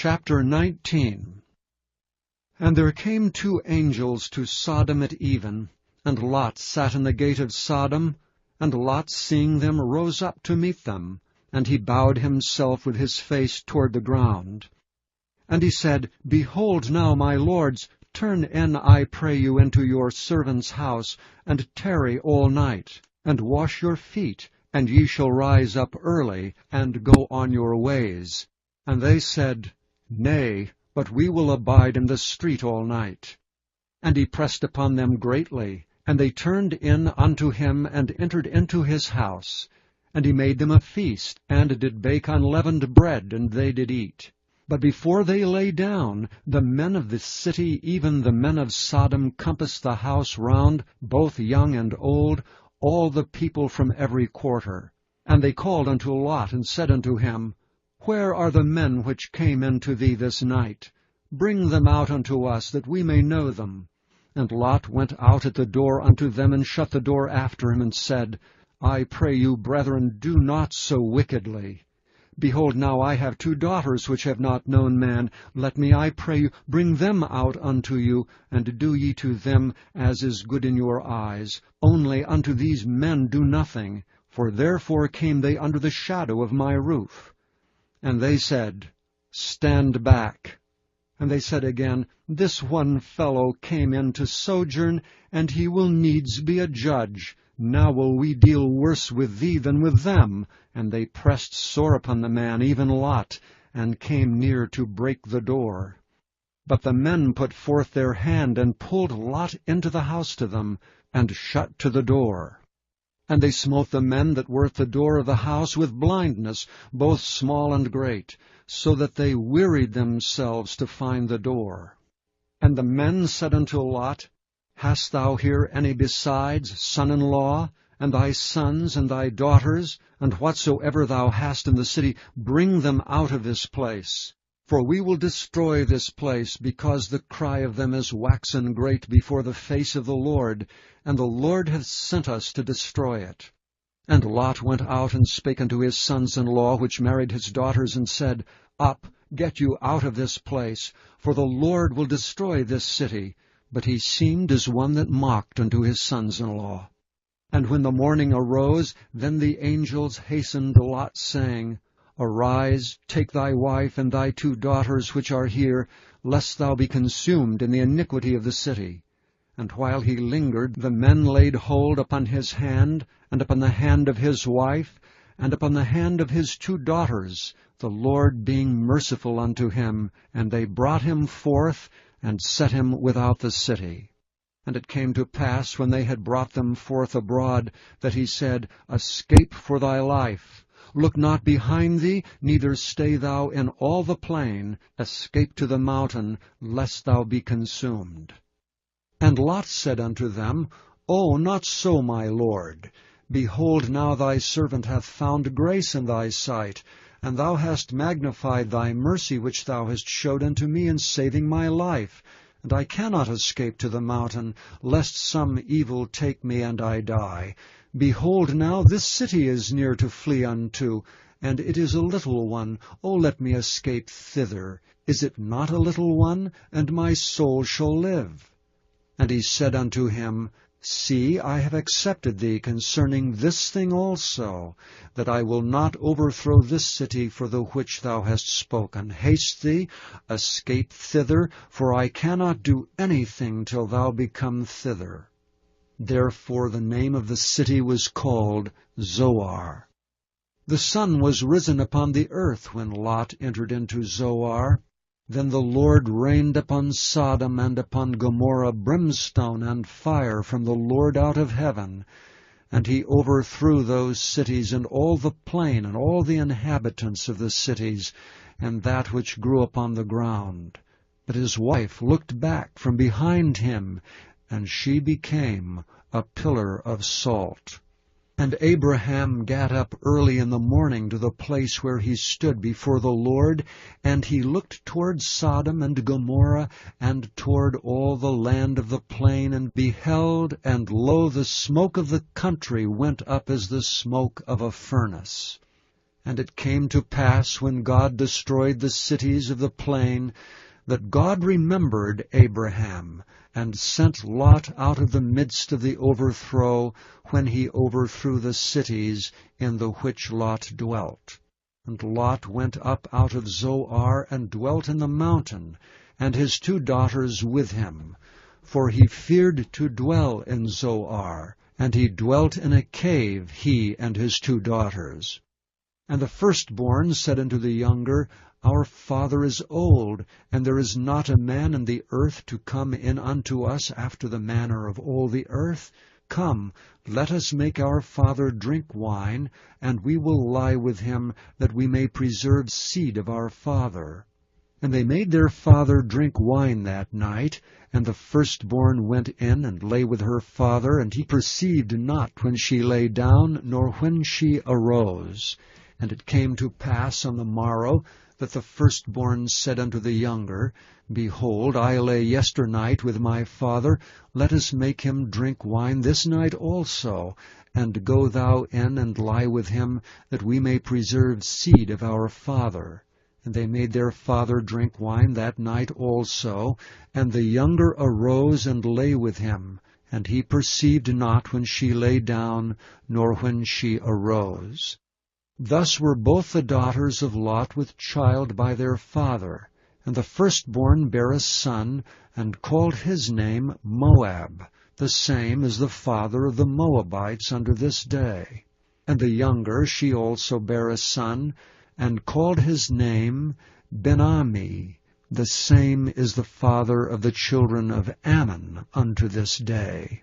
Chapter 19. And there came 2 angels to Sodom at even, and Lot sat in the gate of Sodom, and Lot, seeing them, rose up to meet them, and he bowed himself with his face toward the ground. And he said, Behold now, my lords, turn in, I pray you, into your servant's house, and tarry all night, and wash your feet, and ye shall rise up early, and go on your ways. And they said, Nay, but we will abide in the street all night. And he pressed upon them greatly, and they turned in unto him, and entered into his house. And he made them a feast, and did bake unleavened bread, and they did eat. But before they lay down, the men of the city, even the men of Sodom, compassed the house round, both young and old, all the people from every quarter. And they called unto Lot, and said unto him, Where are the men which came into thee this night? Bring them out unto us, that we may know them. And Lot went out at the door unto them, and shut the door after him, and said, I pray you, brethren, do not so wickedly. Behold, now I have 2 daughters which have not known man. Let me, I pray you, bring them out unto you, and do ye to them as is good in your eyes. Only unto these men do nothing, for therefore came they under the shadow of my roof. And they said, Stand back. And they said again, This one fellow came in to sojourn, and he will needs be a judge. Now will we deal worse with thee than with them. And they pressed sore upon the man, even Lot, and came near to break the door. But the men put forth their hand, and pulled Lot into the house to them, and shut to the door. And they smote the men that were at the door of the house with blindness, both small and great, so that they wearied themselves to find the door. And the men said unto Lot, Hast thou here any besides son-in-law, and thy sons, and thy daughters, and whatsoever thou hast in the city, bring them out of this place? For we will destroy this place, because the cry of them is waxen great before the face of the Lord, and the Lord hath sent us to destroy it. And Lot went out and spake unto his sons-in-law, which married his daughters, and said, Up, get you out of this place, for the Lord will destroy this city. But he seemed as one that mocked unto his sons-in-law. And when the morning arose, then the angels hastened Lot, saying, Arise, take thy wife and thy 2 daughters which are here, lest thou be consumed in the iniquity of the city. And while he lingered, the men laid hold upon his hand, and upon the hand of his wife, and upon the hand of his 2 daughters, the Lord being merciful unto him, and they brought him forth, and set him without the city. And it came to pass, when they had brought them forth abroad, that he said, Escape for thy life. Look not behind thee, neither stay thou in all the plain. Escape to the mountain, lest thou be consumed. And Lot said unto them, O, not so, my lord. Behold, now thy servant hath found grace in thy sight, and thou hast magnified thy mercy which thou hast showed unto me in saving my life. And I cannot escape to the mountain, lest some evil take me and I die. Behold, now this city is near to flee unto, and it is a little one. O let me escape thither. Is it not a little one? And my soul shall live. And he said unto him, See, I have accepted thee concerning this thing also, that I will not overthrow this city for the which thou hast spoken. Haste thee, escape thither, for I cannot do anything till thou become thither. Therefore the name of the city was called Zoar. The sun was risen upon the earth when Lot entered into Zoar. Then the Lord rained upon Sodom and upon Gomorrah brimstone and fire from the Lord out of heaven. And he overthrew those cities, and all the plain, and all the inhabitants of the cities, and that which grew upon the ground. But his wife looked back from behind him, and she became a pillar of salt. And Abraham gat up early in the morning to the place where he stood before the Lord, and he looked toward Sodom and Gomorrah, and toward all the land of the plain, and beheld, and lo, the smoke of the country went up as the smoke of a furnace. And it came to pass, when God destroyed the cities of the plain, that God remembered Abraham, and sent Lot out of the midst of the overthrow, when he overthrew the cities in the which Lot dwelt. And Lot went up out of Zoar, and dwelt in the mountain, and his 2 daughters with him. For he feared to dwell in Zoar, and he dwelt in a cave, he and his 2 daughters. And the firstborn said unto the younger, Our father is old, and there is not a man in the earth to come in unto us after the manner of all the earth. Come, let us make our father drink wine, and we will lie with him, that we may preserve seed of our father. And they made their father drink wine that night, and the firstborn went in and lay with her father, and he perceived not when she lay down, nor when she arose. And it came to pass on the morrow, that the firstborn said unto the younger, Behold, I lay yesternight with my father, let us make him drink wine this night also, and go thou in and lie with him, that we may preserve seed of our father. And they made their father drink wine that night also, and the younger arose and lay with him, and he perceived not when she lay down, nor when she arose. Thus were both the daughters of Lot with child by their father. And the firstborn bare a son, and called his name Moab. The same is the father of the Moabites unto this day. And the younger she also bare a son, and called his name Ben-Ammi. The same is the father of the children of Ammon unto this day.